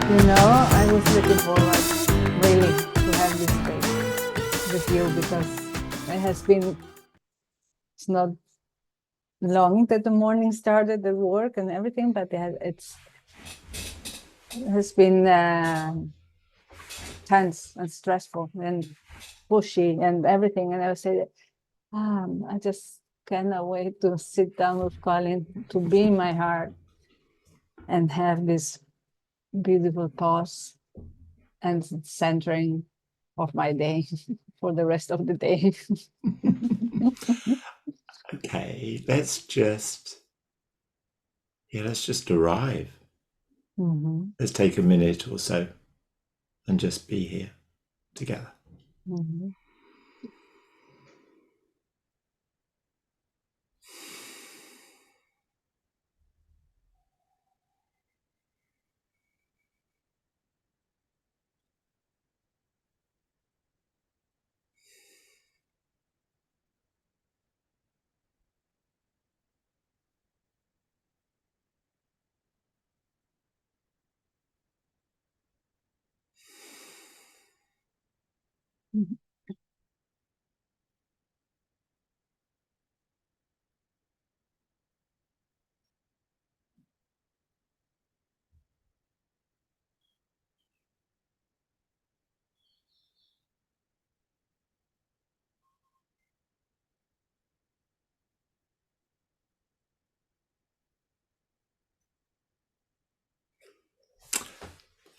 You know, I was looking forward really to have this space with you because it has been, it's not long that the morning started, the work and everything, but it has been tense and stressful and pushy and everything. And I was saying, I just cannot wait to sit down with Colin, to be in my heart and have this beautiful pause and centering of my day for the rest of the day. Okay, let's just arrive. Mm-hmm. Let's take a minute or so and just be here together. Mm-hmm.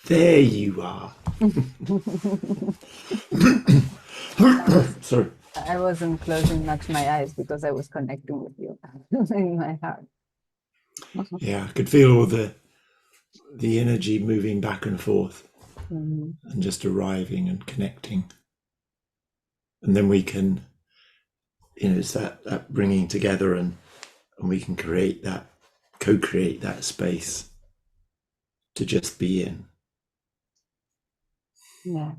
There you are. Sorry. I wasn't closing much my eyes because I was connecting with you in my heart. Yeah, I could feel all the energy moving back and forth Mm-hmm. and just arriving and connecting. And then we can, it's that bringing together and we can co-create that space to just be in. Yeah.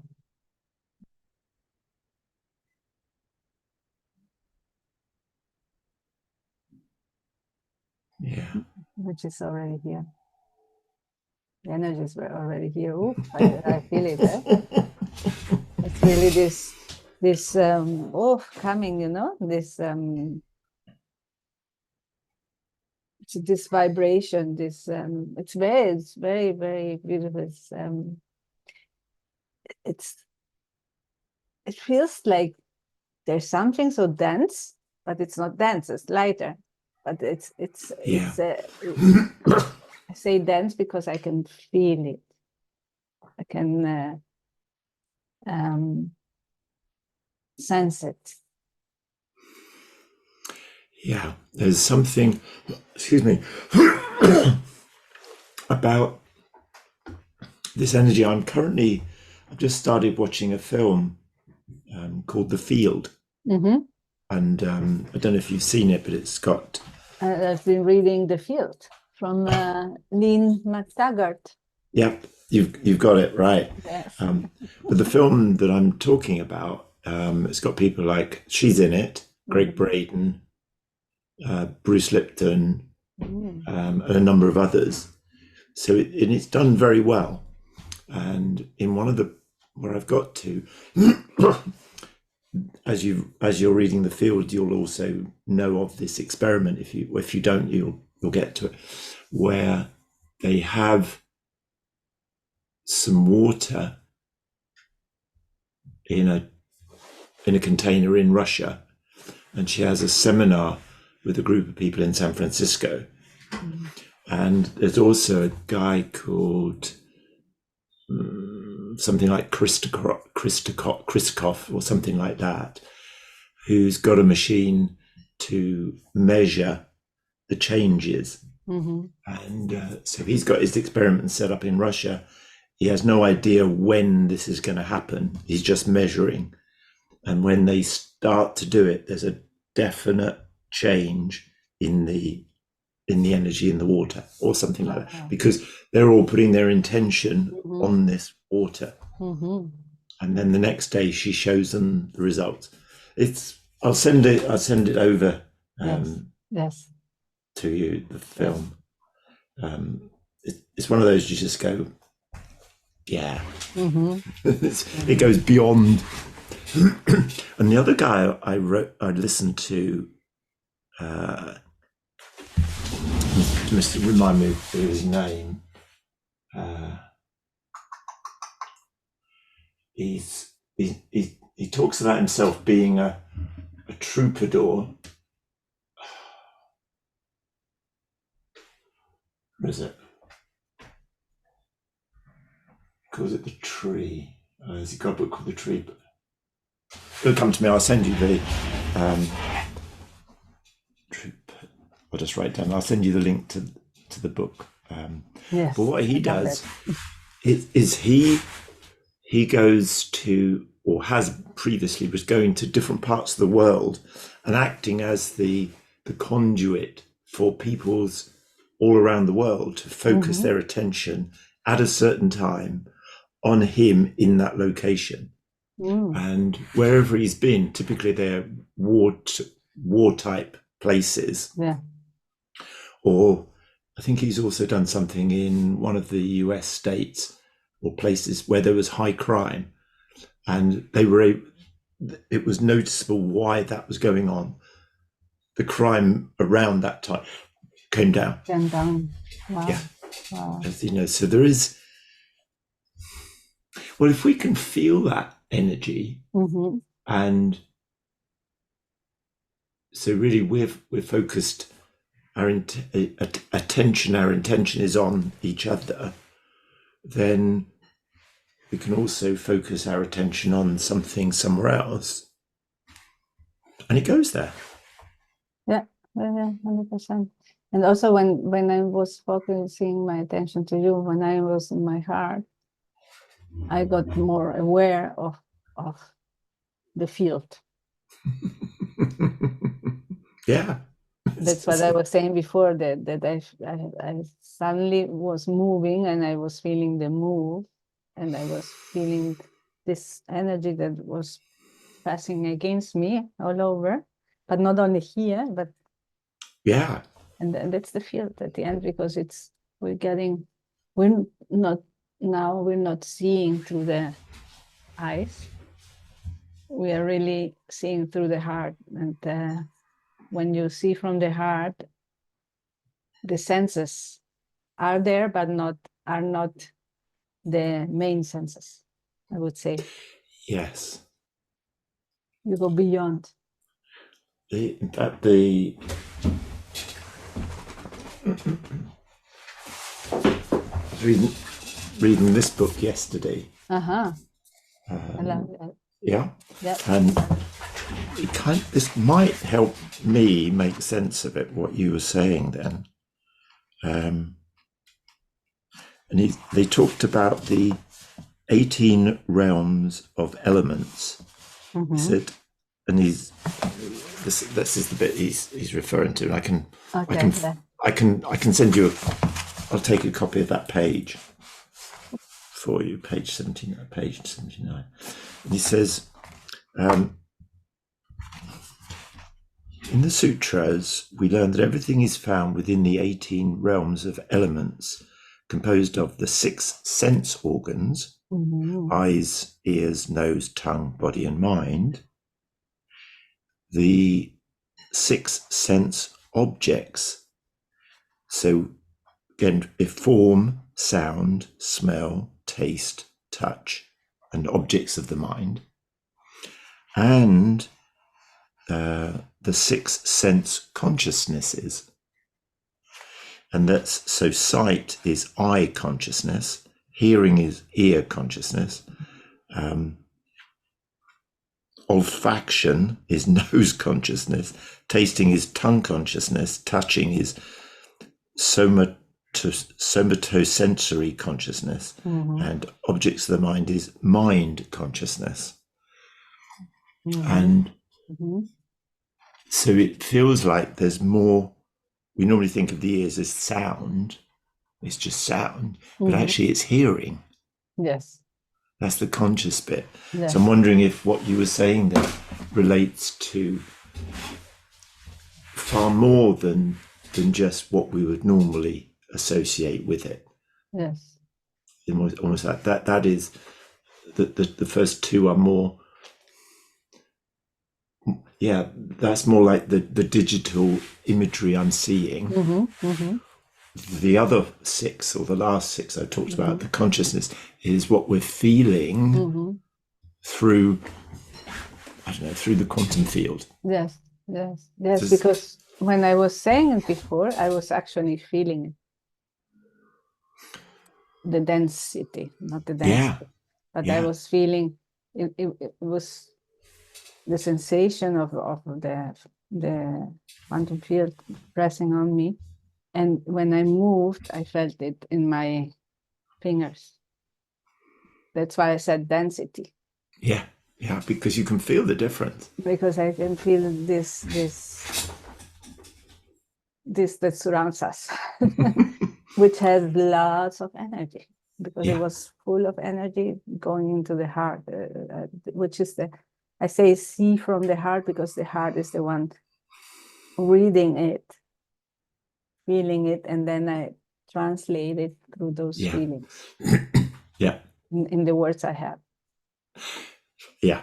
Yeah. Which is already here. The energies were already here. Ooh, I feel it. It's really this coming, this vibration, it's very, very beautiful. It feels like there's something so dense, but it's not dense, it's lighter. But Yeah. I say dense because I can feel it. I can sense it. Yeah, there's something, excuse me, about this energy. I've just started watching a film called The Field. Mm-hmm. And I don't know if you've seen it, but it's got... I've been reading The Field from Lynn McTaggart. Yep, you've got it right. Yes. But the film that I'm talking about, it's got people like, she's in it, Greg Braden, Bruce Lipton, and a number of others. So it's done very well. And in where I've got to, as you're reading The Field, you'll also know of this experiment. If you don't, you'll get to it, where they have some water in a container in Russia, and she has a seminar with a group of people in San Francisco. And there's also a guy called something like Christokov or something like that, who's got a machine to measure the changes. Mm-hmm. And so he's got his experiment set up in Russia. He has no idea when this is going to happen. He's just measuring. And when they start to do it, there's a definite change in the energy in the water or something like that, because they're all putting their intention on this water. And then the next day she shows them the results. I'll send it over yes. to you, the film. It's one of those you just go, Yeah. Mm-hmm. It goes beyond. And the other guy I listened to, Mr. Remind me of his name. He talks about himself being a troubadour. What is it? Calls it The Tree. Has he got a book called The Tree? It'll come to me. I'll send you the. I'll just write down. I'll send you the link to the book. Yes. But what he does is he goes to, or has previously, was going to different parts of the world and acting as the conduit for people's all around the world to focus their attention at a certain time on him in that location. And wherever he's been, typically they're war type places. Yeah. Or I think he's also done something in one of the US states or places where there was high crime, and it was noticeable why that was going on. The crime around that time came down. Wow. Yeah. Wow. As you know, so there is. Well, if we can feel that energy, and so really we're focused. Our attention is on each other. Then we can also focus our attention on something somewhere else, and it goes there. Yeah, 100%. And also when I was focusing my attention to you, when I was in my heart, I got more aware of the field. Yeah. That's what I was saying before, that I suddenly was moving and I was feeling the move, and I was feeling this energy that was passing against me all over, but not only here, but yeah. And that's the field at the end, because we're not seeing through the eyes. We are really seeing through the heart. And when you see from the heart, the senses are there, but are not the main senses, I would say. Yes. You go beyond. In fact, reading this book yesterday. I love that. Yeah. Yep. And this might help me make sense of it, what you were saying then. And they talked about the 18 realms of elements. He said, and this is the bit he's referring to. And I can send you. I'll take a copy of that page for you, page 79. And he says, in the sutras, we learn that everything is found within the 18 realms of elements, composed of the 6 sense organs, eyes, ears, nose, tongue, body, and mind, the 6 sense objects. So again, if form, sound, smell, taste, touch, and objects of the mind, and the 6 sense consciousnesses. And that's, so sight is eye consciousness, hearing is ear consciousness, olfaction is nose consciousness, tasting is tongue consciousness, touching is somatosensory consciousness, and objects of the mind is mind consciousness. And so it feels like there's more. We normally think of the ears as sound, it's just sound, but actually it's hearing. Yes. That's the conscious bit. Yes. So I'm wondering if what you were saying there relates to far more than just what we would normally associate with it. Yes. almost that is the first two are more. Yeah, that's more like the digital imagery I'm seeing. The other six, or the last six I talked about, the consciousness, is what we're feeling through, I don't know, through the quantum field. Yes. Because when I was saying it before, I was actually feeling it. The density, not the density, but I was feeling it was the sensation of the quantum field pressing on me, and when I moved, I felt it in my fingers. That's why I said density. Yeah, because you can feel the difference. Because I can feel this that surrounds us, which has lots of energy, because it was full of energy going into the heart, which is I say see from the heart, because the heart is the one reading it, feeling it, and then I translate it through those feelings. In the words I have. Yeah.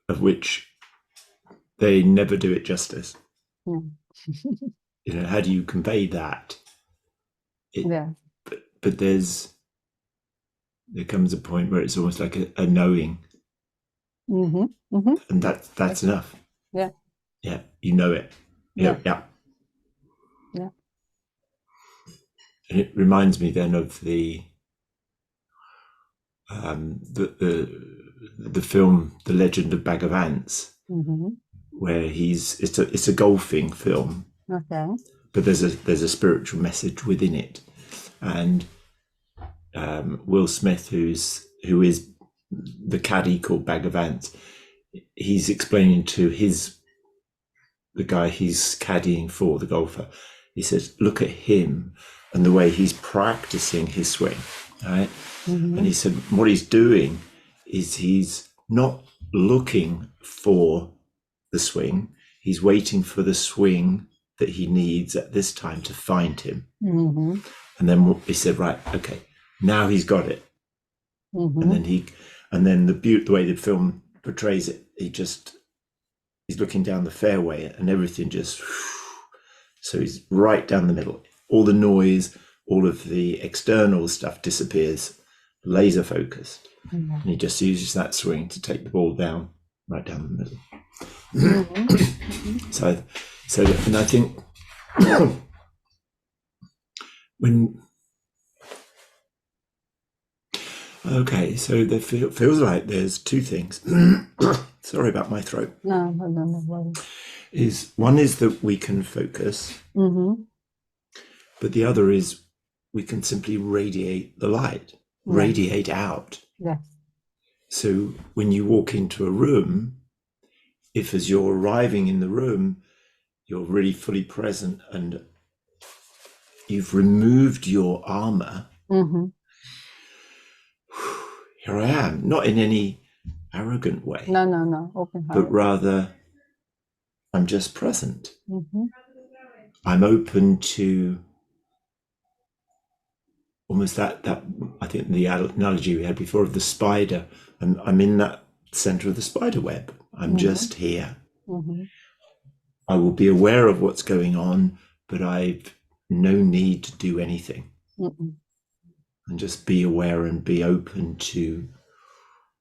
Of which they never do it justice. How do you convey that? But there comes a point where it's almost like a knowing. And that's enough. Yeah, you know it. Yeah. And it reminds me then of the film The Legend of Bag of Ants, where it's a golfing film, but there's a spiritual message within it, and Will Smith, who is the caddy called Bag of Ants, he's explaining to the guy he's caddying for, the golfer. He says, look at him and the way he's practicing his swing, right? And he said what he's doing is he's not looking for the swing, he's waiting for the swing that he needs at this time to find him. And then he said, right, okay, now he's got it. And then the way the film portrays it, he's looking down the fairway and everything just, so he's right down the middle. All the noise, all of the external stuff disappears, laser focused. And he just uses that swing to take the ball down, right down the middle. So, and I think so there feels like there's two things. Sorry about my throat. No. One is that we can focus, but the other is we can simply radiate the light, radiate out. Yes. So when you walk into a room, if as you're arriving in the room, you're really fully present and you've removed your armor, here I am, not in any arrogant way. No, open-hearted. But rather, I'm just present. I'm open to almost that I think the analogy we had before of the spider, and I'm in that center of the spider web. I'm just here. I will be aware of what's going on, but I've no need to do anything. And just be aware and be open to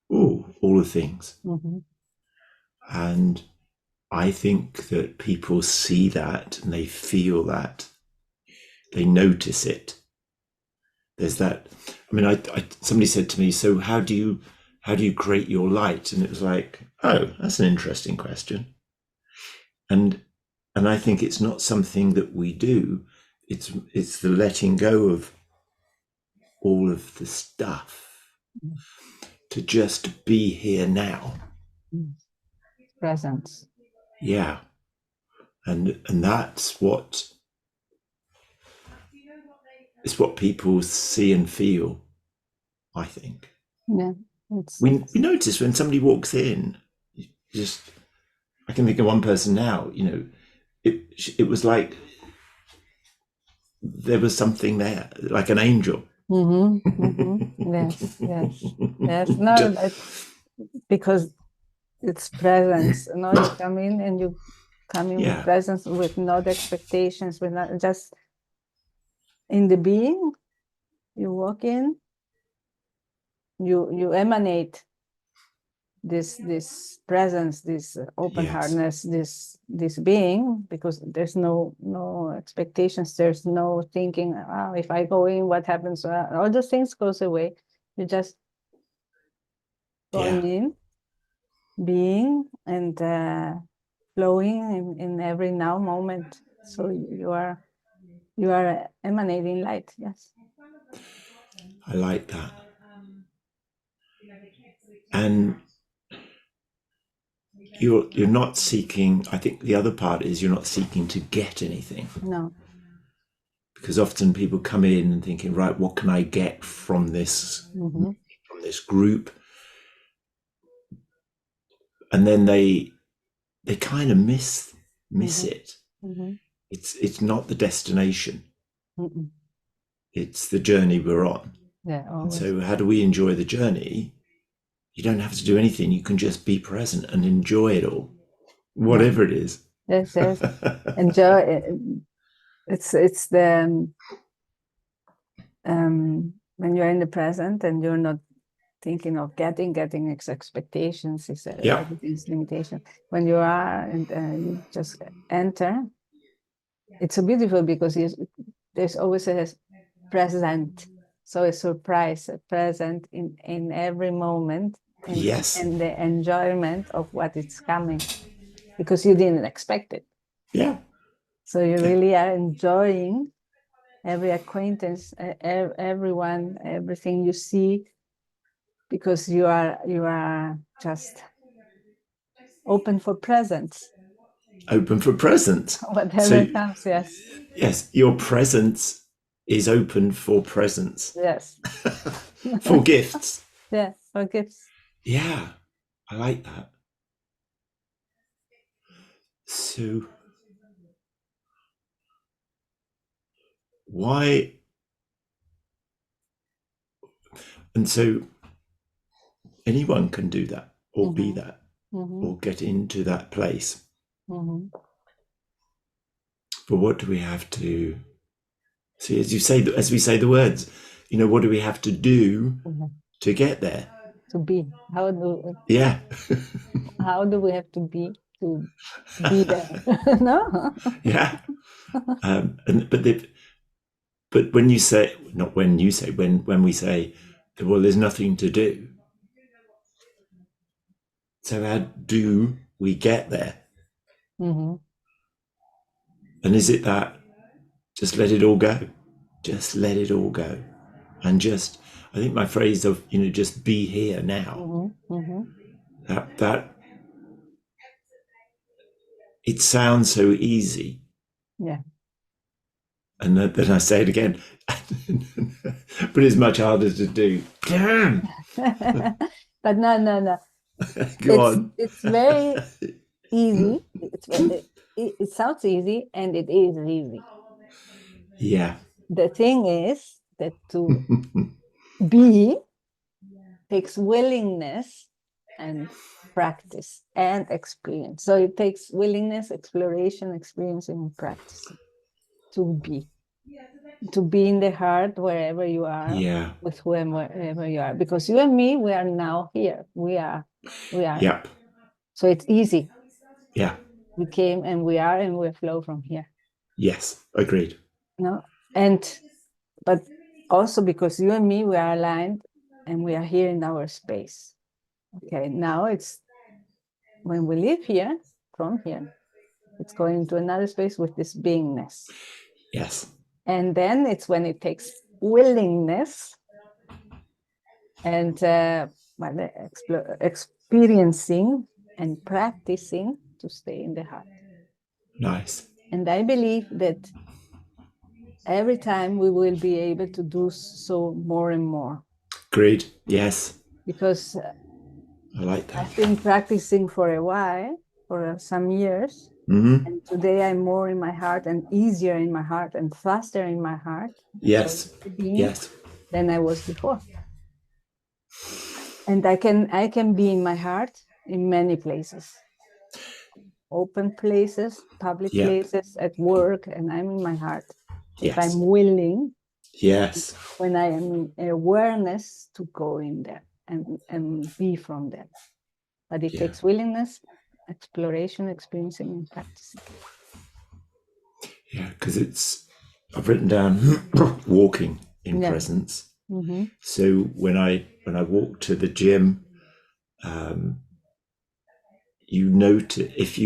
all the things. And I think that people see that and they feel that, they notice it. There's that. I mean, somebody said to me, so how do you create your light? And it was like, oh, that's an interesting question. And I think it's not something that we do. It's the letting go of all of the stuff to just be here now. Presence. Yeah. And that's what it's what people see and feel, I think. Yeah. We notice when somebody walks in, I can think of one person now, it was like there was something there, like an angel. Yes, yes, yes. No, because it's presence. You know, you come in and you come in with Yeah. presence, with not expectations, with not just in the being. You walk in, you emanate this presence, this open Yes. heartedness, this being, because there's no expectations, there's no thinking, oh, if I go in, what happens? All those things goes away. You just going Yeah. in, being, and flowing in every now moment. So you are emanating light. Yes. I like that. And you're not seeking, I think the other part is you're not seeking to get anything. No. Because often people come in and thinking, right, what can I get from this from this group? And then they kind of miss it. It's not the destination. It's the journey we're on. Yeah. And so how do we enjoy the journey? You don't have to do anything. You can just be present and enjoy it all, whatever it is. Yes, yes. Enjoy it. It's the when you're in the present and you're not thinking of getting expectations, is everything's limitation. When you are and you just enter, it's so beautiful because there's always a present, so a surprise, a present in every moment, and Yes. and the enjoyment of what is coming, because you didn't expect it. Yeah. So you really are enjoying every acquaintance, everyone, everything you see, because you are just open for presence. Open for presence. Whatever comes, yes. Yes, your presence is open for presence. Yes. For gifts. Yeah, for gifts. Yeah, I like that. So why? And so anyone can do that or be that or get into that place. But what do we have to see? As we say the words, what do we have to do to get there? To be. How do we have to be there? No. Yeah. But when we say, well, there's nothing to do. So how do we get there? And is it that just let it all go? Just let it all go. And just, I think my phrase of, just be here now. That it sounds so easy. Yeah. And then I say it again, but it's much harder to do. Damn. But no. Go on. It's very easy. It sounds easy, and it is easy. Yeah. The thing is that to be takes willingness and practice and experience. So it takes willingness, exploration, experience, and practice to be in the heart wherever you are, with whoever you are. Because you and me, we are now here. We are. Yep. So it's easy. Yeah. We came and we are, and we flow from here. Yes, agreed. No, but also because you and me, we are aligned, and we are here in our space. Okay, now it's when we live here, from here, it's going to another space with this beingness. Yes. And then it's when it takes willingness and experiencing and practicing to stay in the heart. Nice. And I believe that every time we will be able to do so more and more. Agreed. Yes. Because I like that. I've been practicing for a while, for some years. And today I'm more in my heart and easier in my heart and faster in my heart. Yes. So Yes. than I was before. And I can be in my heart in many places. Open places, public places, at work, and I'm in my heart. If I'm willing, when I am in awareness to go in there and be from there. But it takes willingness, exploration, experiencing, and practicing. Yeah, because I've written down walking in presence. Mm-hmm. So when I walk to the gym, you notice if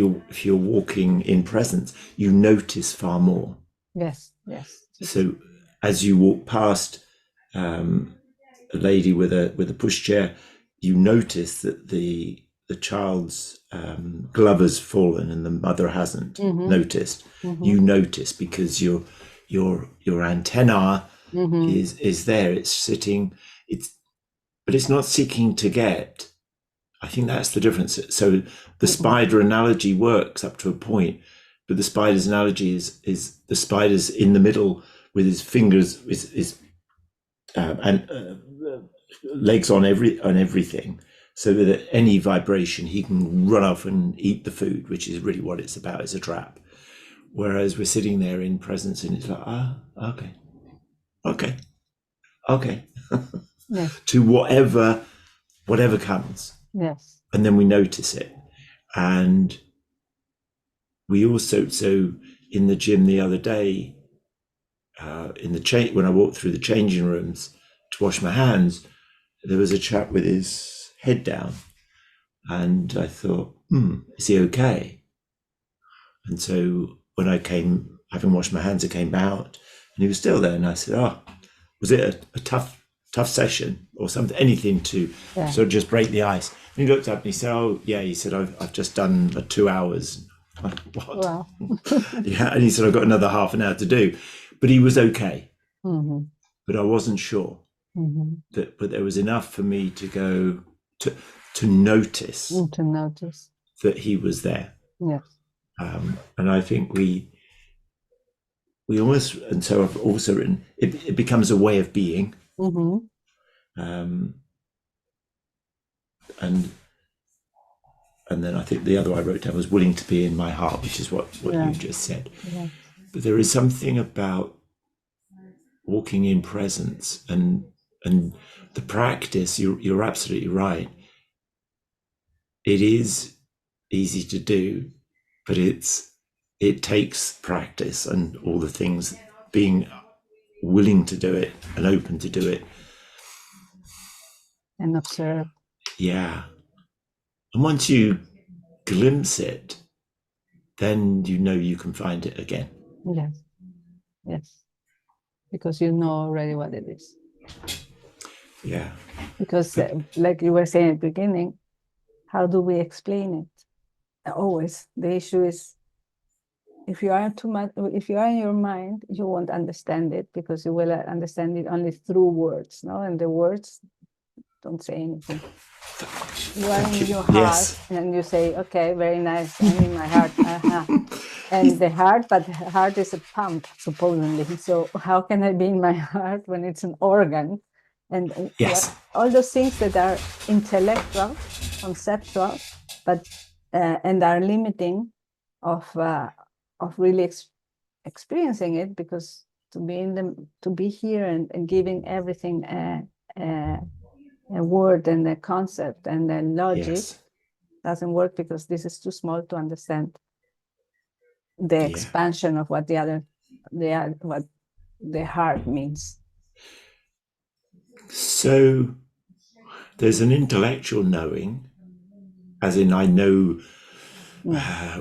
you're walking in presence, you notice far more. Yes. So as you walk past a lady with a pushchair, you notice that the child's glove has fallen and the mother hasn't noticed. Mm-hmm. You notice because your antenna is there. It's sitting. But it's not seeking to get. I think that's the difference. So the spider analogy works up to a point, but the spider's analogy is the spider's in the middle with his fingers, legs on everything, so that any vibration he can run off and eat the food, which is really what it's about. It's a trap. Whereas we're sitting there in presence, and it's like, okay, yes. To whatever comes. Yes. And then we notice it. And we also, so in the gym the other day, when I walked through the changing rooms to wash my hands, there was a chap with his head down. And I thought, is he okay? And so when I came, having washed my hands, I came out and he was still there. And I said, was it a tough session or something, anything to sort of just break the ice? And he looked up and he said, he said, I've just done 2 hours. I'm like, what? Wow. Yeah. And he said, I've got another half an hour to do, but he was okay. Mm-hmm. But I wasn't sure but there was enough for me to go to notice that he was there. Yes. And I think we almost, and so I've also written, it becomes a way of being. And then I think the other I wrote down was willing to be in my heart, which is what you just said. Yeah. But there is something about walking in presence and the practice. You're absolutely right. It is easy to do, but it takes practice and all the things, being willing to do it and open to do it and observe. Yeah. And once you glimpse it, then you can find it again. Yes. Because you know already what it is. Yeah. Because like you were saying at the beginning, how do we explain it? Always the issue is, if you are in your mind, you won't understand it, because you will understand it only through words, no? And the words don't say anything. You are in your heart, and you say, okay, very nice, I'm in my heart. And the heart is a pump, supposedly. So how can I be in my heart when it's an organ? And all those things that are intellectual, conceptual, but and are limiting of really experiencing it, because to be here and giving everything a word and a concept and a logic doesn't work, because this is too small to understand the expansion of what what the heart means. So there's an intellectual knowing, as in I know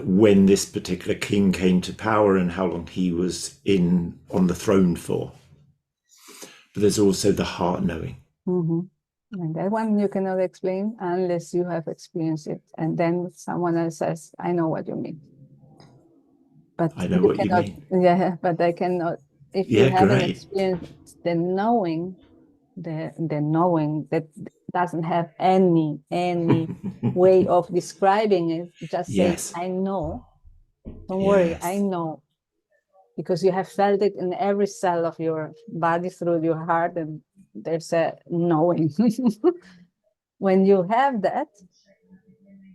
when this particular king came to power and how long he was on the throne for. But there's also the heart knowing. And that one you cannot explain unless you have experienced it. And then someone else says, I know what you mean. But I know what you mean. Yeah, but I cannot. If you haven't experienced the knowing, the knowing that doesn't have any way of describing it, just say, I know. Don't worry, I know. Because you have felt it in every cell of your body through your heart, and there's a knowing. When you have that,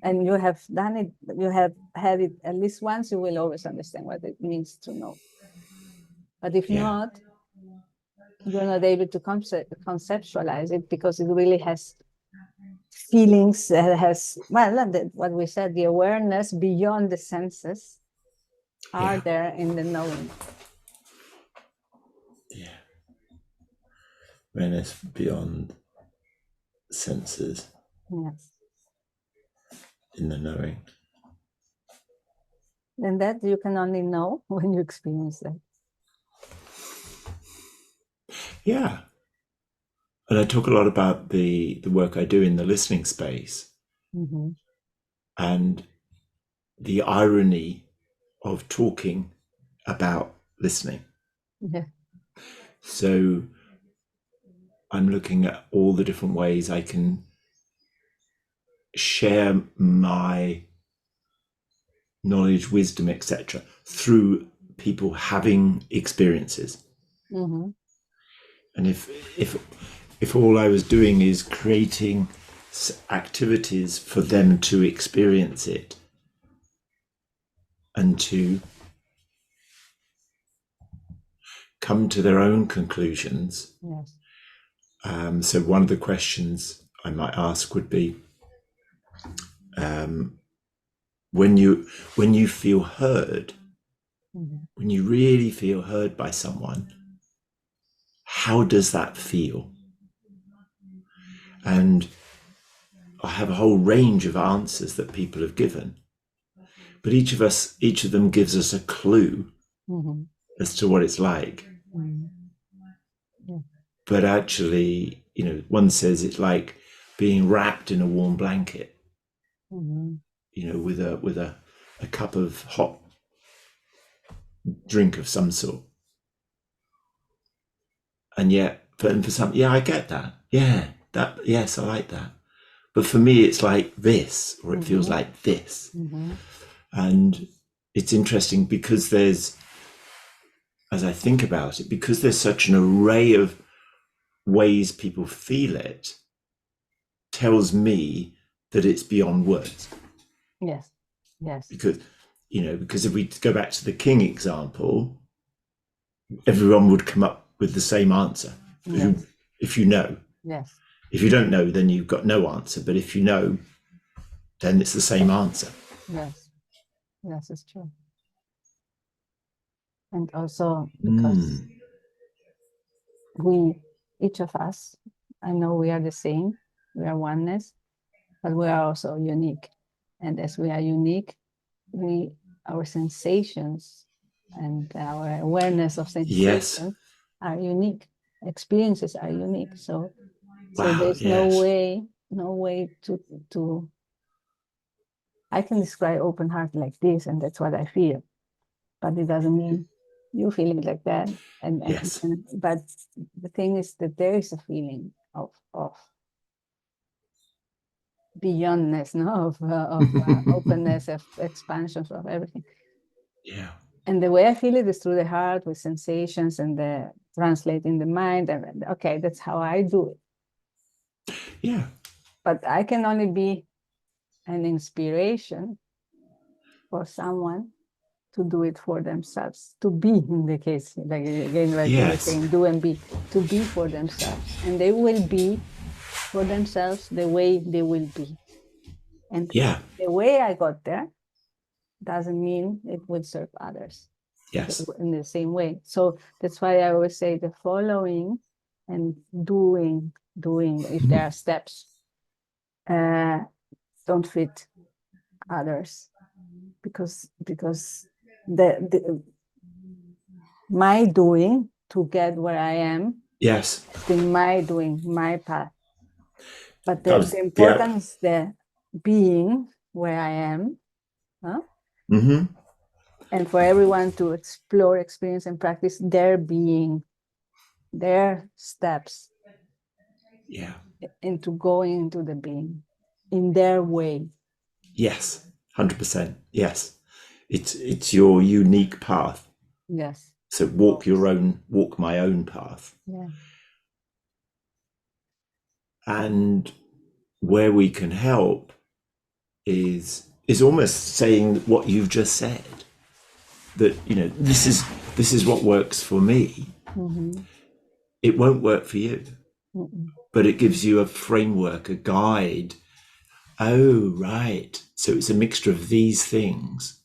and you have done it, you have had it at least once, you will always understand what it means to know. But if not, you're not able to conceptualize it, because it really has feelings, has, well, what we said, the awareness beyond the senses are there in the knowing. Yeah. Awareness beyond senses. Yes. In the knowing. And that you can only know when you experience that. Yeah. And I talk a lot about the work I do in the listening space, and the irony of talking about listening. Yeah. So I'm looking at all the different ways I can share my knowledge, wisdom, etc., through people having experiences. And if all I was doing is creating activities for them to experience it and to come to their own conclusions. Yes. So one of the questions I might ask would be, when you feel heard, when you really feel heard by someone, how does that feel? And I have a whole range of answers that people have given, but each of them gives us a clue as to what it's like. Yeah. But actually, one says it's like being wrapped in a warm blanket, with a cup of hot drink of some sort. And yet, for some, I get that. Yes, I like that. But for me, it's like this, or it feels like this. And it's interesting because as I think about it, because there's such an array of ways people feel it, tells me that it's beyond words. Yes. Yes. Because if we go back to the king example, everyone would come up with the same answer. Yes. If you know. Yes. If you don't know, then you've got no answer. But if you know, then it's the same answer. Yes. Yes, it's true. And also because each of us, I know we are the same, we are oneness, but we are also unique. And as we are unique, our sensations and our awareness of sensations are unique. Experiences are unique. So there's no way to I can describe open heart like this, and that's what I feel. But it doesn't mean you feel it like that. But the thing is that there is a feeling of beyondness, of openness, of expansion, of everything. Yeah. And the way I feel it is through the heart, with sensations and the translating the mind. And okay, that's how I do it. Yeah. But I can only be an inspiration for someone to do it for themselves, to be, in the case, like again, like you were saying, do and be, to be for themselves. And they will be for themselves the way they will be. And the way I got there doesn't mean it will serve others in the same way. So that's why I always say the following and doing, if there are steps, don't fit others, because my doing to get where I am, yes, has been my doing, my path. But the importance is the being where I am, and for everyone to explore, experience, and practice their being, their steps, into going into the being in their way. Yes, 100%. Yes, it's your unique path. Yes. So walk my own path. Yeah. And where we can help is almost saying what you've just said, that, you know, this is what works for me. It won't work for you, but it gives you a framework, a guide. Oh, right. So it's a mixture of these things.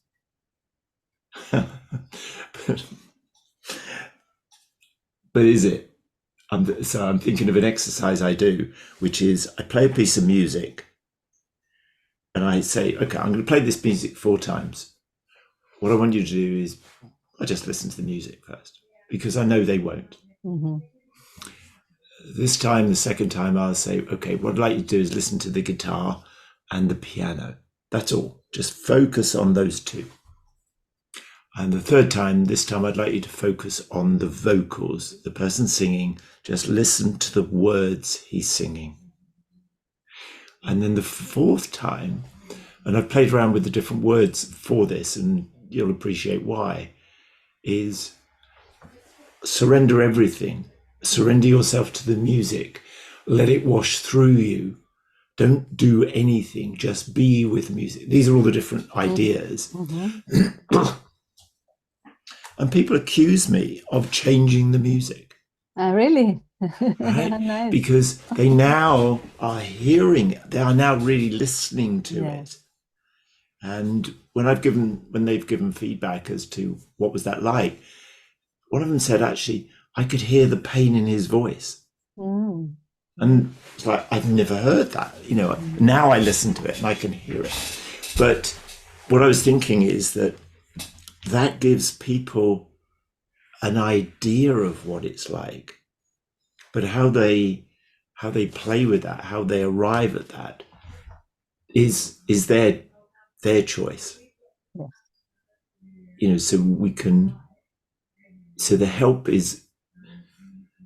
but is it? So I'm thinking of an exercise I do, which is I play a piece of music and I say, okay, I'm going to play this music 4 times. What I want you to do is I just listen to the music first, because I know they won't. This time, the second time, I'll say, okay, what I'd like you to do is listen to the guitar and the piano. That's all. Just focus on those 2. And the third time, this time, I'd like you to focus on the vocals, the person singing. Just listen to the words he's singing. And then the 4th time, and I've played around with the different words for this, and you'll appreciate why, is surrender everything. Surrender yourself to the music. Let it wash through you. Don't do anything. Just be with music. These are all the different ideas. And people accuse me of changing the music. Really? Right? Nice. Because they now are hearing it. They are now really listening to it. And when they've given feedback as to what was that like, one of them said, actually, I could hear the pain in his voice. And it's like, I've never heard that. You know, now I listen to it and I can hear it. But what I was thinking is that gives people an idea of what it's like. But how they play with that, how they arrive at that is their choice. Yes. You know, so the help is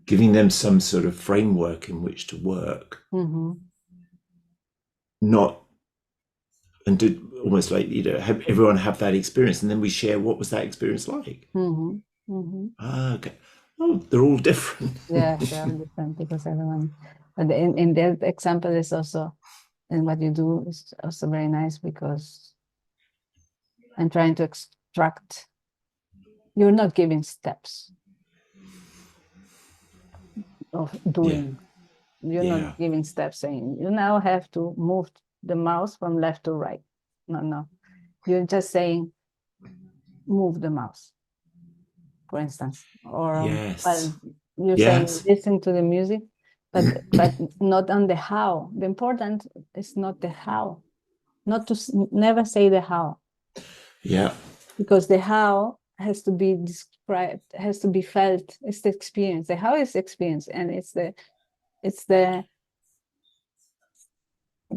giving them some sort of framework in which to work, and do almost like, you know, have everyone have that experience, and then we share what was that experience like. Okay. Oh, they're all different. Yeah, they're all different because everyone. But in that example is also, and what you do is also very nice, because I'm trying to extract. You're not giving steps of doing. You're not giving steps saying you now have to move the mouse from left to right. No. You're just saying move the mouse, for instance. Or well, you're saying listen to the music, but not on the how. The important is not the how. Not to never say the how. Yeah. Because the how has to be described, has to be felt. It's the experience. The how is the experience, and it's the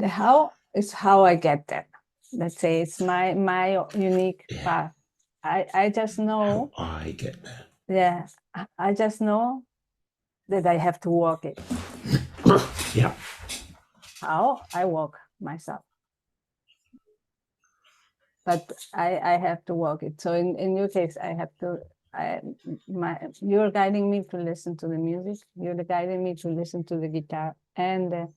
how is how I get there. Let's say it's my unique path. I just know how I get there. Yeah, I just know that I have to walk it. Yeah. How I walk myself. But I have to walk it. So in your case, I have to. You're guiding me to listen to the music. You're guiding me to listen to the guitar and the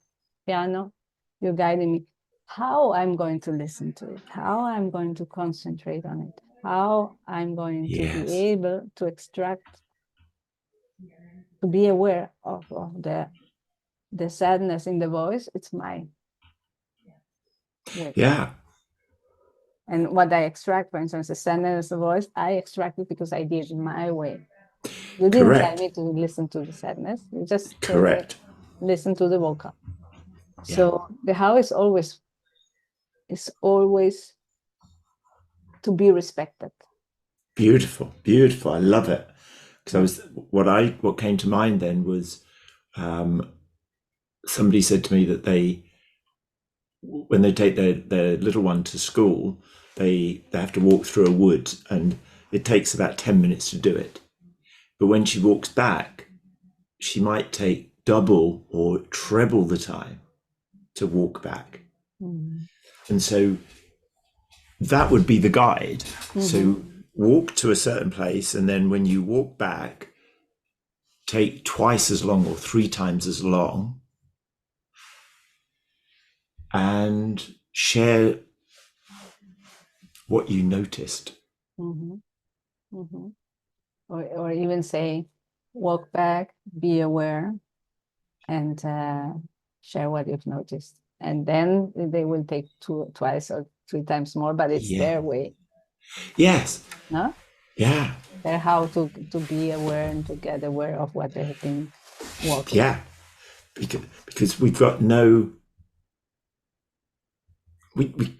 piano. You're guiding me how I'm going to listen to it, how I'm going to concentrate on it, how I'm going to be able to extract, to be aware of the sadness in the voice. It's mine. Yeah. And what I extract, for instance, the sadness of the voice, I extract it because I did it my way. You didn't tell me to listen to the sadness. You just told me listen to the vocal. Yeah. So the how is always to be respected. Beautiful, beautiful. I love it. Because what came to mind then was somebody said to me that when they take their little one to school, they have to walk through a wood, and it takes about 10 minutes to do it. But when she walks back, she might take double or treble the time to walk back. And so that would be the guide. So walk to a certain place, and then when you walk back, take twice as long or 3 times as long, and share what you noticed. Mm-hmm. Mm-hmm. Or even say, walk back, be aware, and share what you've noticed. And then they will take twice or three times more, but it's their way. Yes. No? Yeah. They're how to be aware and to get aware of what they have been walking. Yeah. Because we've got no, we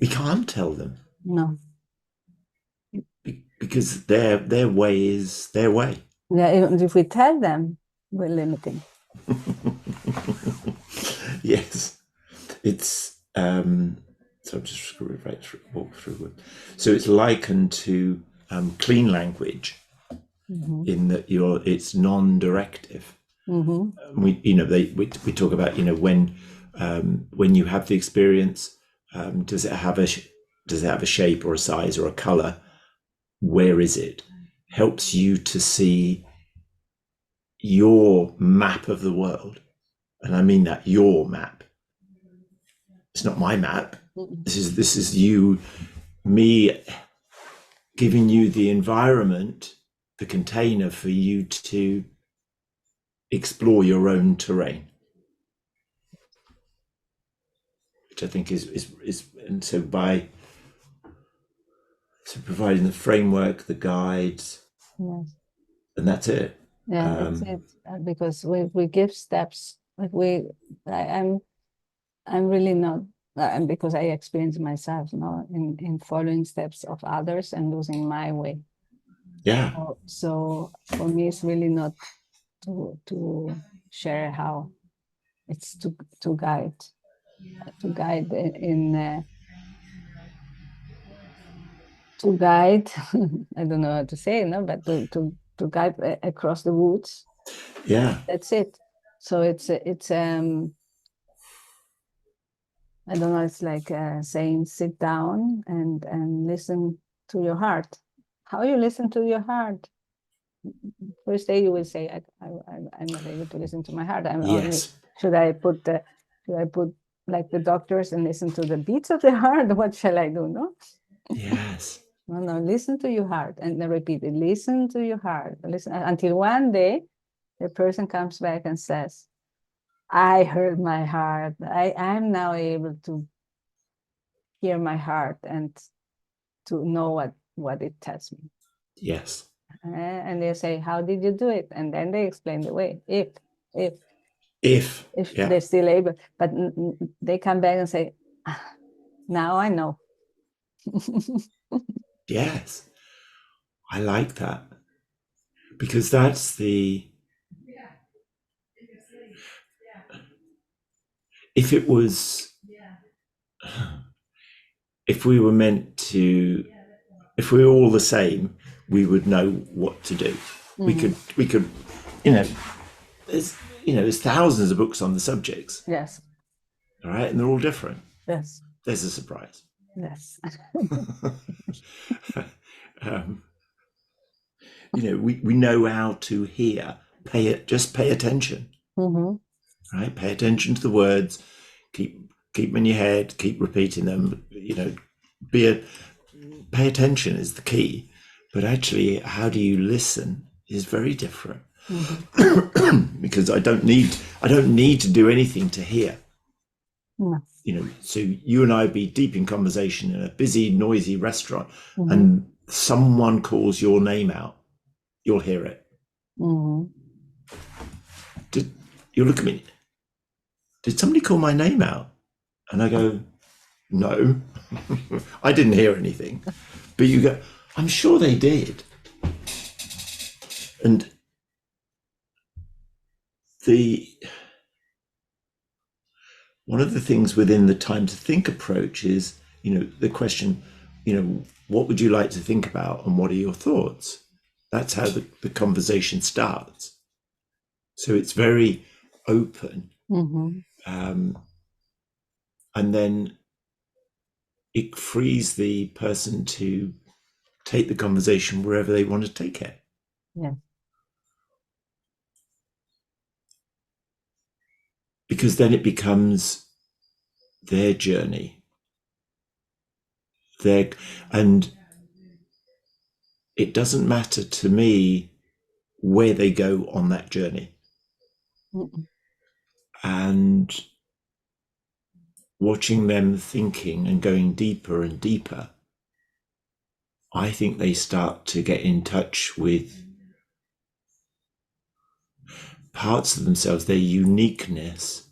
can't tell them. No. Because their way is their way. Yeah, even if we tell them, we're limiting. Yes. It's so I'm just walk through it. So it's likened to clean language, in that it's non-directive. We talk about when you have the experience, does it have a shape or a size or a color? Where is it? Helps you to see your map of the world, and I mean that, your map. It's not my map. This is you, me, giving you the environment, the container for you to explore your own terrain, which I think is and so providing the framework, the guides, Yes. and that's it. Yeah, that's it. Because we give steps. Like I'm really not, and because I experience myself, in following steps of others and losing my way. Yeah. So for me, it's really not to share how. It's to guide in to guide. I don't know how to say it, no, but to guide across the woods. Yeah. That's it. So it's I don't know. It's like saying, sit down and listen to your heart. How you listen to your heart? First day you will say, I'm not able to listen to my heart. I'm only. Yes. Should I put like the doctors and listen to the beats of the heart? What shall I do? No. Yes. No. Listen to your heart and then repeat it. Listen to your heart. Listen until one day the person comes back and says, I heard my heart. I'm now able to hear my heart and to know what it tells me. Yes. And they say, how did you do it? And then they explain the way. If Yeah. they're still able, but they come back and say, now I know. Yes. I like that, because that's if it was, if we were meant to, if we were all the same, we would know what to do. We could, there's thousands of books on the subjects. Yes. All right. And they're all different. Yes. There's a surprise. Yes. We know how to hear, just pay attention. Right. Pay attention to the words, keep them in your head, keep repeating them, pay attention is the key. But actually, how do you listen is very different. Because I don't need to do anything to hear. No. So you and I be deep in conversation in a busy, noisy restaurant, and someone calls your name out, you'll hear it. You look at me, did somebody call my name out? And I go, no, I didn't hear anything. But you go, I'm sure they did. And one of the things within the time to think approach is, the question, what would you like to think about and what are your thoughts? That's how the conversation starts. So it's very open. And then it frees the person to take the conversation wherever they want to take it. Yeah. Because then it becomes their journey. And it doesn't matter to me where they go on that journey. Mm-mm. And watching them thinking and going deeper and deeper, I think they start to get in touch with parts of themselves, their uniqueness,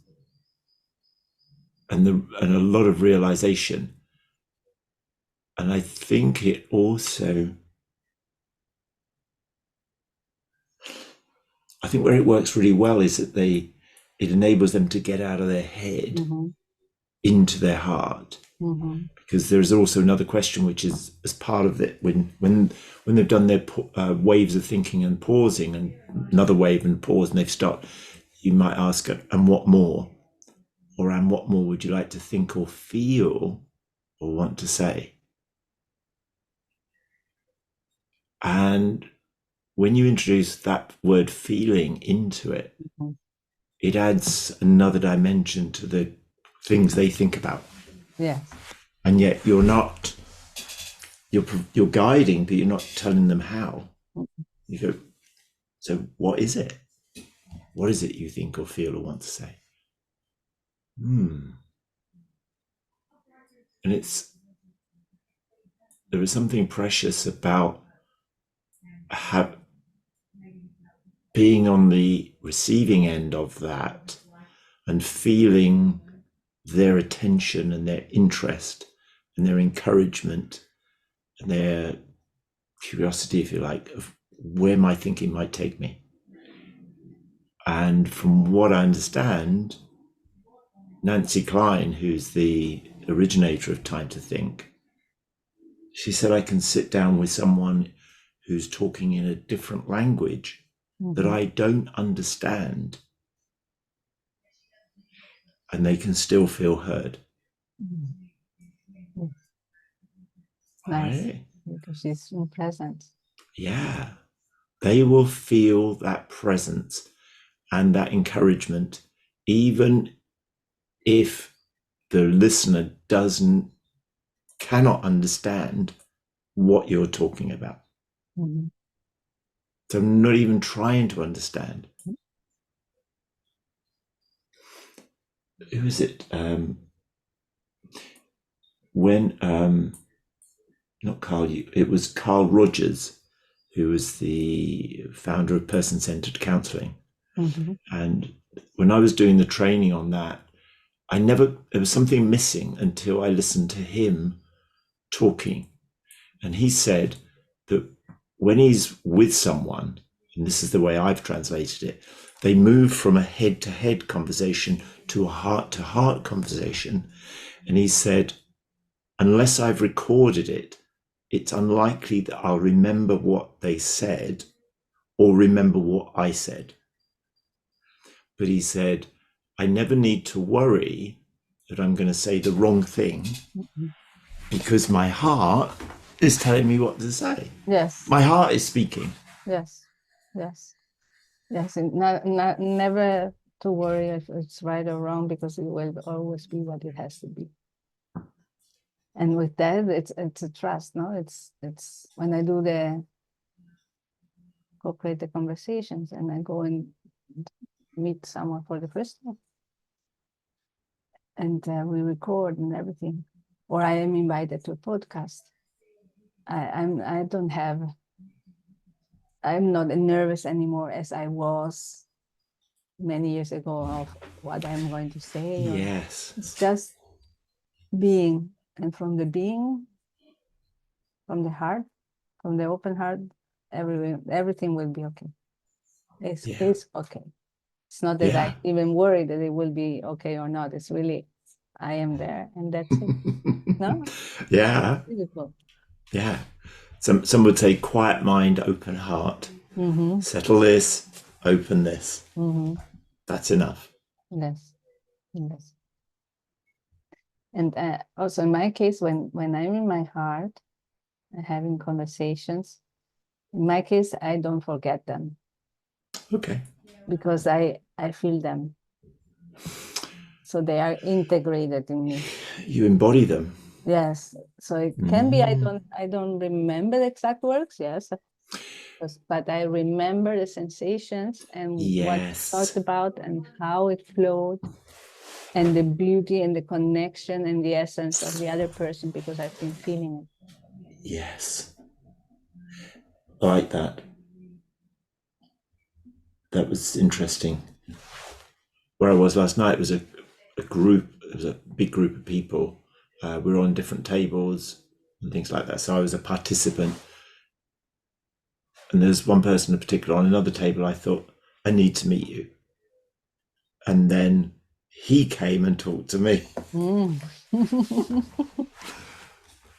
and a lot of realization. And I think it also, I think where it works really well is that it enables them to get out of their head Mm-hmm. into their heart. Mm-hmm. Because there's also another question, which is as part of it, when they've done their waves of thinking and pausing, and another wave and pause, and they've stopped, you might ask, and what more? Or and what more would you like to think or feel or want to say? And when you introduce that word feeling into it, Mm-hmm. it adds another dimension to the things they think about. Yes. And yet you're guiding, but you're not telling them how. You go, so what is it? What is it you think or feel or want to say? And there is something precious about being on the receiving end of that and feeling their attention and their interest and their encouragement and their curiosity, if you like, of where my thinking might take me. And from what I understand, Nancy Klein, who's the originator of Time to Think, she said, I can sit down with someone who's talking in a different language that I don't understand, and they can still feel heard. Mm-hmm. Nice. Right? Because she's present. Yeah. They will feel that presence and that encouragement, even if the listener cannot understand what you're talking about. Mm-hmm. So I'm not even trying to understand. Who is it? Not Carl, it was Carl Rogers, who was the founder of person-centered counseling. Mm-hmm. And when I was doing the training on that, there was something missing until I listened to him talking. And he said that when he's with someone, and this is the way I've translated it, they move from a head-to-head conversation to a heart-to-heart conversation. And he said, unless I've recorded it, it's unlikely that I'll remember what they said or remember what I said. But he said, I never need to worry that I'm going to say the wrong thing because my heart is telling me what to say. Yes. My heart is speaking. Yes. Yes. Yes. And never to worry if it's right or wrong, because it will always be what it has to be. And with that, it's a trust, no? It's when I do the co-create the conversations and I go and meet someone for the first time, and we record and everything, or I am invited to a podcast. I'm not nervous anymore as I was many years ago of what I'm going to say. Yes. It's just being, and from the being, from the heart, from the open heart, everything will be okay. It's okay. It's not that I even worry that it will be okay or not. It's really, I am there, and that's it. No? Yeah. Beautiful. Yeah. Some would say quiet mind, open heart. Mm-hmm. Settle this, open this. Mm-hmm. That's enough. Yes. Yes. And also in my case, when I'm in my heart and having conversations, in my case, I don't forget them. Okay. Because I feel them. So they are integrated in me. You embody them. Yes. So it can be I don't remember the exact words, yes. But I remember the sensations and what we talked about and how it flowed and the beauty and the connection and the essence of the other person because I've been feeling it. Yes. I like that. That was interesting. Where I was last night was a group, it was a big group of people. We were on different tables and things like that. So I was a participant. And there's one person in particular on another table, I thought, I need to meet you. And then he came and talked to me.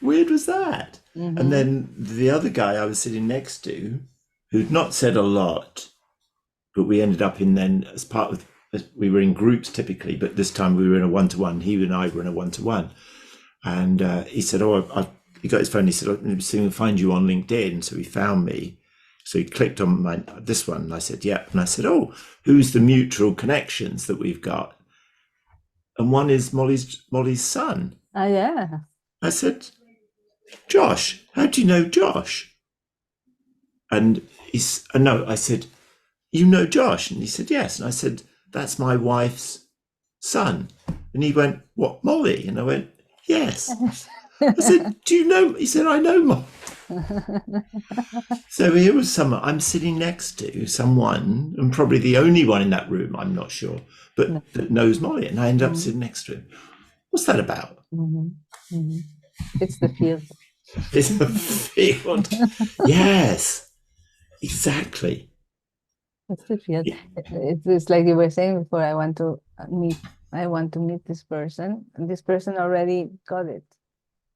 Weird was that? And then the other guy I was sitting next to, who'd not said a lot, but we ended up in then as part of, we were in groups typically, but this time we were in a one-to-one. He and I were in a one-to-one. And he said, he got his phone. He said, I'm going to find you on LinkedIn. So he found me. So he clicked on this one. And I said, yeah. And I said, who's the mutual connections that we've got? And one is Molly's son. Oh, yeah. I said, Josh, how do you know Josh? And I said, you know Josh? And he said, yes. And I said, that's my wife's son. And he went, what, Molly? And I went, yes. I said, do you know? He said, I know Molly. So here was I'm sitting next to someone, and probably the only one in that room, I'm not sure, but that knows Molly. And I ended up sitting next to him. What's that about? It's the field. It's the field. Yes, exactly. It's the field. It's like you were saying before, I want to meet this person, and this person already got it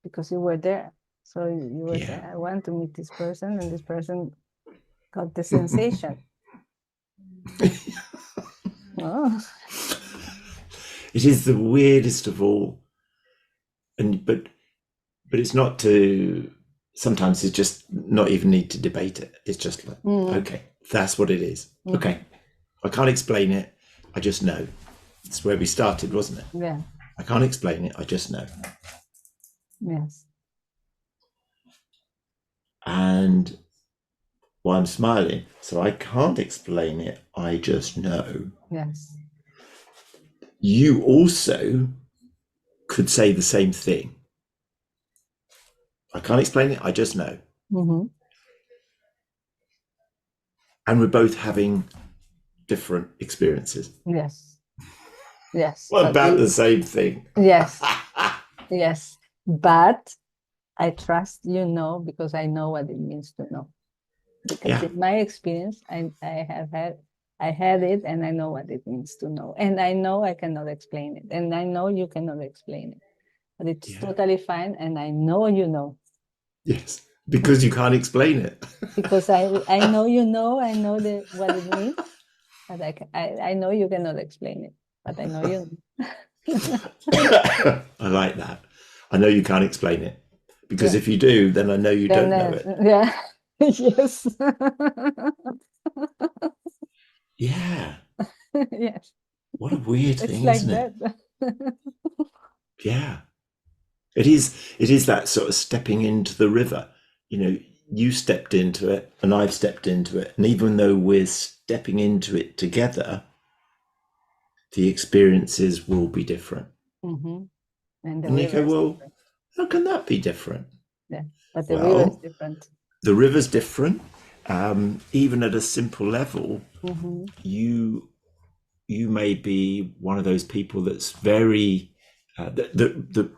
because you were there. So you were saying, I want to meet this person, and this person got the sensation. Oh. It is the weirdest of all, but it's not to. Sometimes it's just not even need to debate it. It's just like, okay, that's what it is. Okay, I can't explain it. I just know. It's where we started, wasn't it? Yeah. I can't explain it. I just know. Yes. And I'm smiling, so I can't explain it. I just know. Yes. You also could say the same thing. I can't explain it. I just know. And we're both having different experiences. Yes. Yes. Well, about the same thing. Yes. Yes. But I trust because I know what it means to know. Because in my experience, I had it, and I know what it means to know. And I know I cannot explain it. And I know you cannot explain it. But it's totally fine. And I know you know. Yes. Because you can't explain it. Because I know I know what it means. But I know you cannot explain it. But I know you know. I like that. I know you can't explain it. Because if you do, then I know you don't know it. Yeah. Yes. Yeah. Yes. What a weird thing, like isn't it? that. Yeah. It is that sort of stepping into the river. You stepped into it and I've stepped into it. And even though we're stepping into it together, the experiences will be different. And you go, well, how can that be different? Yeah, but the river is different. The river's different. Even at a simple level, you may be one of those people that's very that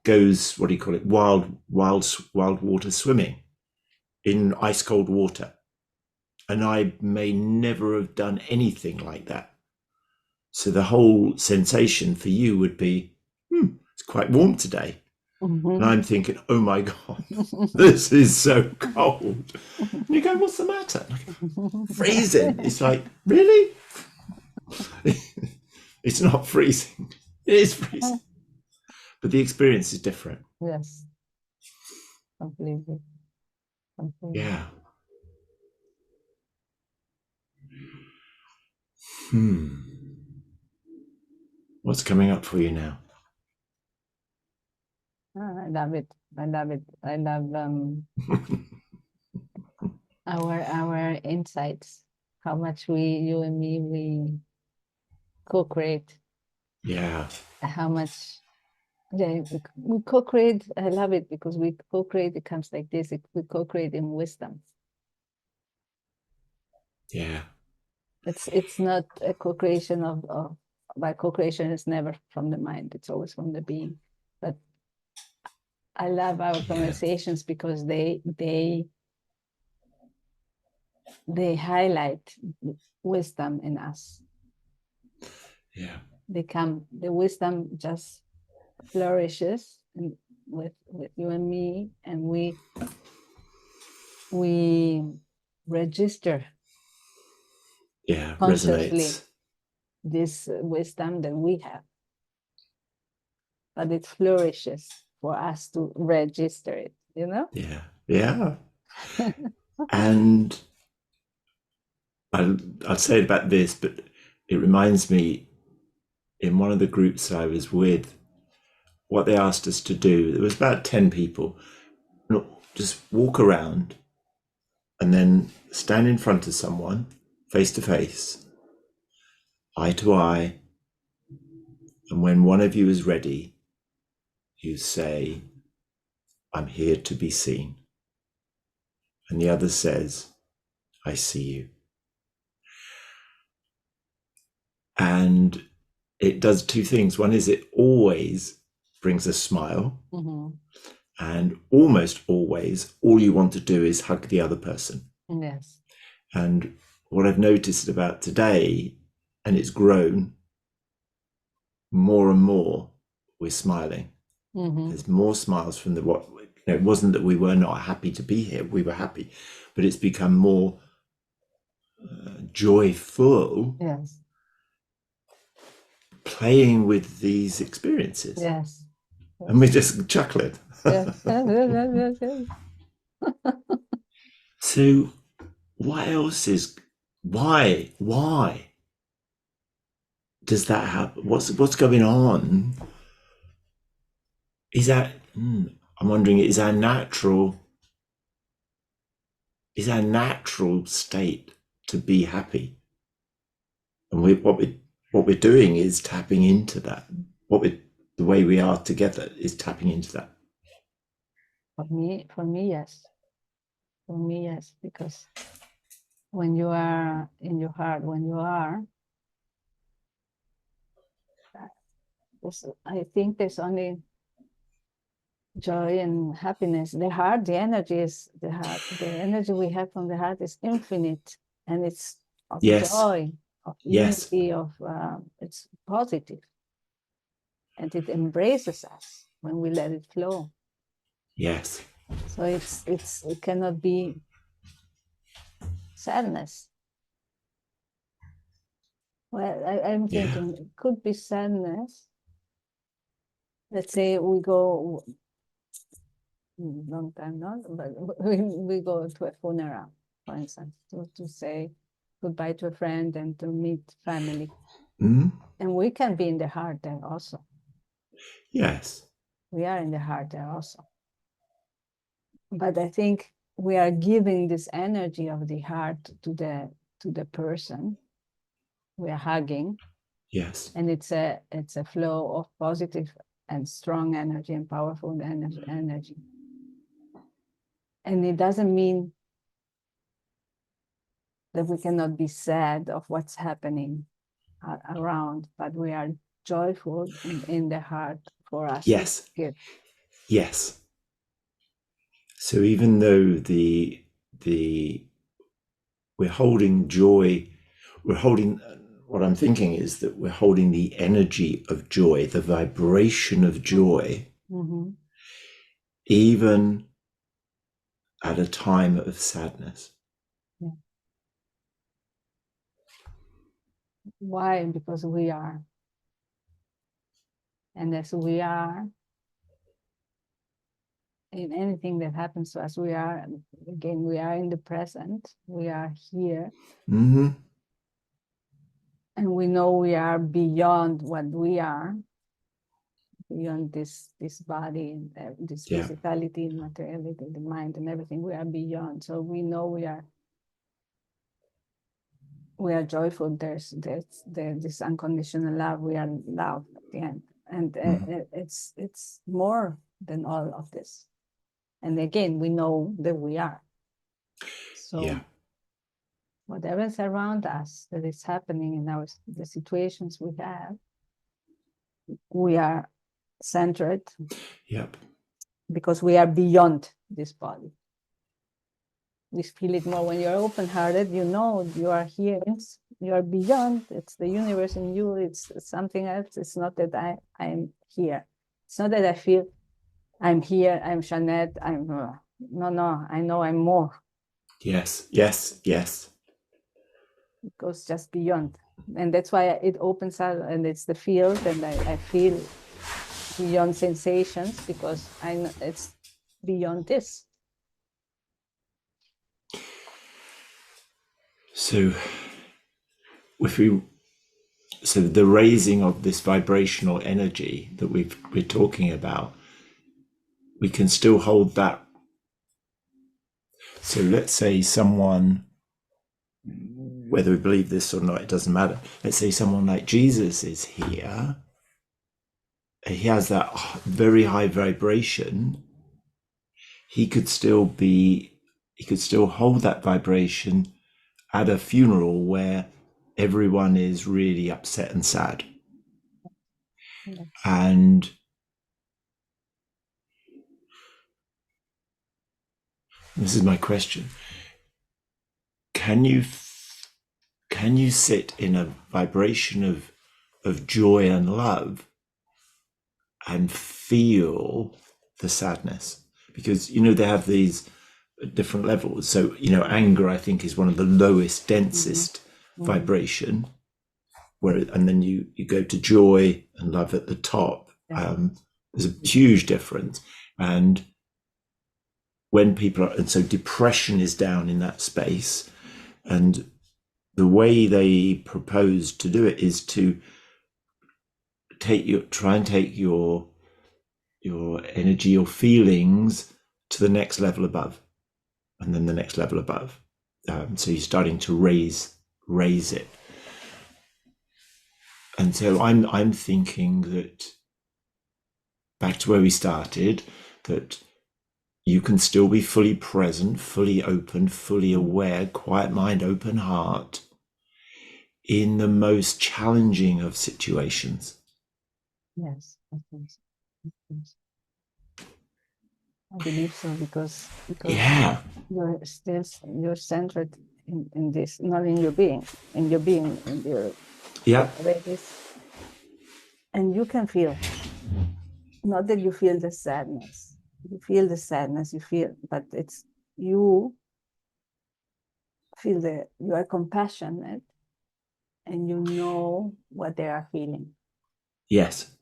goes, what do you call it, wild water swimming in ice cold water, and I may never have done anything like that. So the whole sensation for you would be, it's quite warm today. And I'm thinking, oh my God, this is so cold. And you go, what's the matter? Freezing. It's like, really? It's not freezing. It is freezing. But the experience is different. Yes. Completely. Yeah. What's coming up for you now? I love it. I love it. I love our insights. How much you and me, we co-create. Yeah. How much we co-create. I love it because we co-create. It comes like this. We co-create in wisdom. Yeah. It's not a co-creation by co-creation is never from the mind. It's always from the being. But I love our conversations because they highlight wisdom in us. Yeah. The wisdom just flourishes with you and me, and we register consciously resonates. this wisdom that we have, but it flourishes for us to register it, Yeah. And I'll say about this, but it reminds me, in one of the groups I was with, what they asked us to do, there was about 10 people, just walk around and then stand in front of someone, face to face, eye to eye, and when one of you is ready, you say, I'm here to be seen. And the other says, I see you. And it does two things. One is it always brings a smile. Mm-hmm. And almost always, all you want to do is hug the other person. Yes. And what I've noticed about today, and it's grown more and more, we're smiling. Mm-hmm. There's more smiles from it wasn't that we were not happy to be here, we were happy, but it's become more joyful. Yes. Playing with these experiences. Yes. And we just chuckling. Yes. Yes. So what else is why does that happen? What's going on? Is that I'm wondering, is our natural state to be happy? And what we're doing is tapping into that. The way we are together is tapping into that. For me, yes. For me, yes, because when you are in your heart, I think there's only joy and happiness. The heart, the energy is the heart. The energy we have from the heart is infinite, and it's of joy, of unity, it's positive, and it embraces us when we let it flow. Yes. So it cannot be sadness. Well, I'm thinking it could be sadness. Let's say we go long time, not, but we go to a funeral, for instance, to say goodbye to a friend and to meet family. Mm-hmm. And we can be in the heart there also. Yes. We are in the heart there also. But I think we are giving this energy of the heart to the person. We are hugging. Yes. And it's a flow of positive and strong energy and powerful energy. And it doesn't mean that we cannot be sad of what's happening around, but we are joyful in the heart for us. Yes. Good. Yes. So even though we're holding joy, what I'm thinking is that we're holding the energy of joy, the vibration of joy, Mm-hmm. even at a time of sadness. Yeah. Why? Because we are. And as we are, in anything that happens to us, we are in the present, we are here. Mm-hmm. And we know we are beyond what we are, beyond this body, and this Yeah. physicality and materiality, the mind and everything. We are beyond. So we know we are joyful. There's this unconditional love. We are love at the end, and it's more than all of this. And again, we know that we are. So Yeah. whatever is around us that is happening in the situations we have, we are centered Yep. because we are beyond this body. We feel it more when you're open-hearted. You know you are here. You are beyond. It's the universe in you. It's something else. It's not that I'm here. It's not that I feel I'm here. I'm Jeannette. No. I know I'm more. Yes. Yes. Yes. It goes just beyond, and that's why it opens up, and it's the field, and I feel beyond sensations because I know it's beyond this. So the raising of this vibrational energy that we're talking about, we can still hold that. So let's say someone, whether we believe this or not, it doesn't matter. Let's say someone like Jesus is here. He has that very high vibration. He could still hold that vibration at a funeral where everyone is really upset and sad. Yeah. And this is my question. Can you sit in a vibration of joy and love and feel the sadness? Because they have these different levels. So anger, I think, is one of the lowest, densest vibration, and then you go to joy and love at the top. There's a huge difference. And when people are, and so depression is down in that space, and the way they propose to do it is to try and take your energy, your feelings to the next level above, and then the next level above. So you're starting to raise it. And so I'm thinking that, back to where we started, that you can still be fully present, fully open, fully aware, quiet mind, open heart, in the most challenging of situations. Yes, I think so. I believe so because Yeah. you're centered in this, not in your being, in your Yeah. and you can feel, not that you feel the sadness. You feel the sadness, but it's you feel you are compassionate and you know what they are feeling. Yes.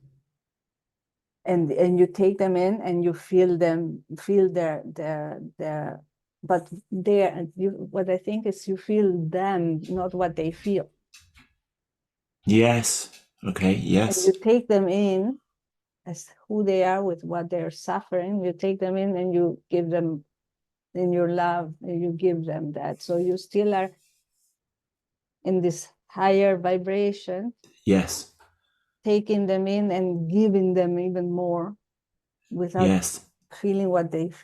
And you take them in and you feel their but what I think is you feel them, not what they feel. Yes. Okay. Yes. And you take them in as who they are with what they're suffering. You take them in and you give them in your love, and you give them that. So you still are in this higher vibration. Yes. Taking them in and giving them even more without feeling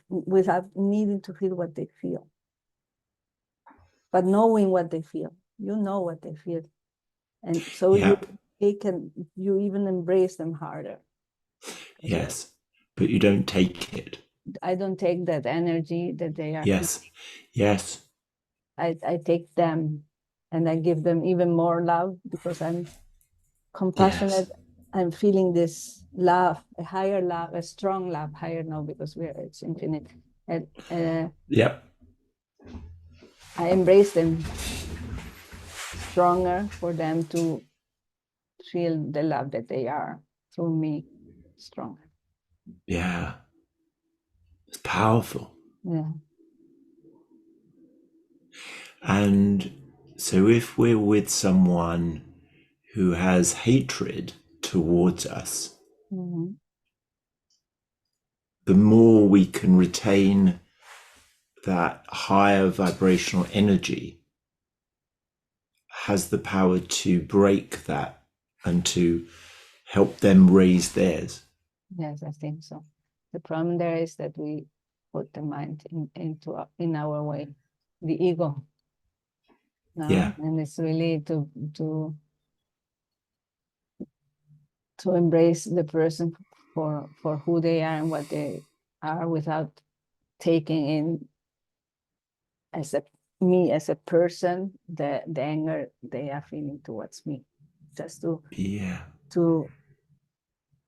without needing to feel what they feel, but knowing what they feel. You know what they feel, and so you even embrace them harder. Yes, but you don't take it. I don't take that energy that they are. Yes. I take them and I give them even more love because I'm compassionate. I'm feeling this love, a higher love, a strong love, higher now because it's infinite. And I embrace them stronger for them to feel the love that they are through me stronger. Yeah. It's powerful. Yeah. And so if we're with someone who has hatred towards us, Mhm. the more we can retain that higher vibrational energy has the power to break that and to help them raise theirs. Yes, I think so. The problem there is that we put the mind in our way, the ego. No? Yeah. And it's really to embrace the person for who they are and what they are, without taking in as me as a person the anger they are feeling towards me, just to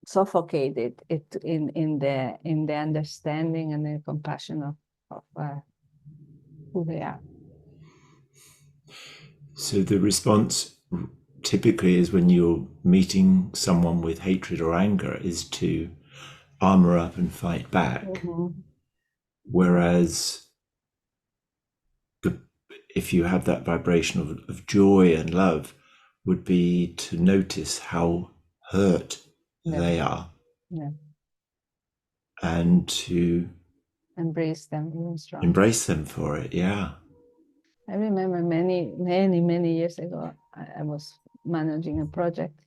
suffocate it in the understanding and the compassion of who they are. So the response typically is, when you're meeting someone with hatred or anger, is to armor up and fight back. Mm-hmm. Whereas if you have that vibration of joy and love, would be to notice how hurt they are, and to embrace them even stronger. embrace them for it. Yeah. I remember many years ago, I was managing a project,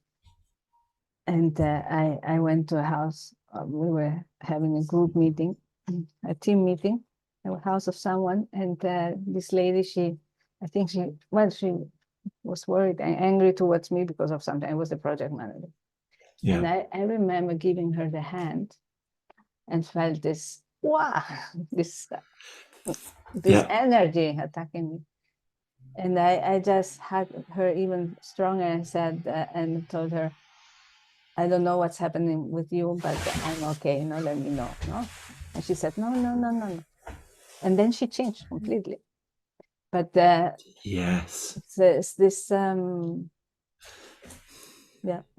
and I went to a house. We were having a group meeting, a team meeting, at a house of someone, and this lady, she was worried and angry towards me because of something. I was the project manager. Yeah. And I remember giving her the hand and felt this, wow, this energy attacking me. And I just had her even stronger and said, and told her, I don't know what's happening with you, but I'm okay, let me know, no? And she said, no. And then she changed completely. But yes, it's this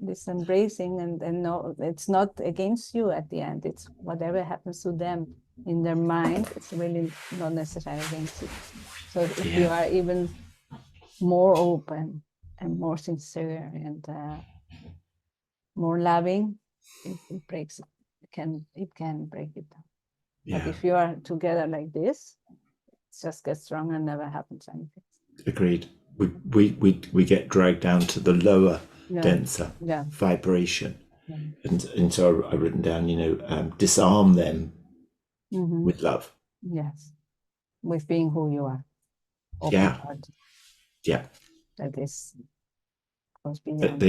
this embracing, and no, it's not against you at the end. It's whatever happens to them in their mind, it's really not necessarily against you. So if you are even more open and more sincere and more loving, it breaks it. It can break it down. But if you are together like this, it just gets stronger and never happens anything. Agreed. We get dragged down to the lower, denser vibration. And so I've written down, disarm them with love. Yes. With being who you are. Open-hearted. Yeah. That is goes beyond.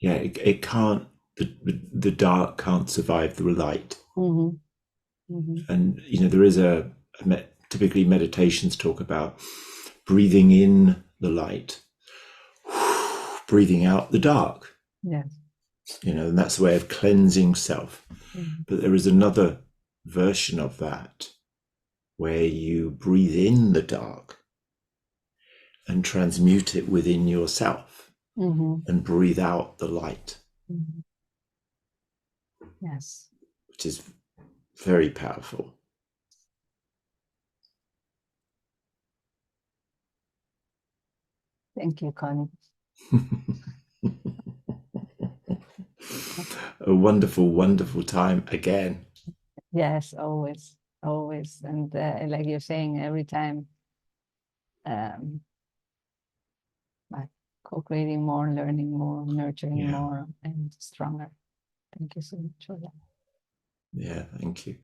It can't, the dark can't survive the light. And there is typically meditations talk about breathing in the light, breathing out the dark. Yes. And that's a way of cleansing self. But there is another version of that where you breathe in the dark and transmute it within yourself, and breathe out the light. Yes. Which is very powerful. Thank you, Colin. A wonderful, wonderful time again. Yes, always. And like you're saying, every time co-creating more, learning more, nurturing more, and stronger. Thank you so much for that. Yeah, thank you.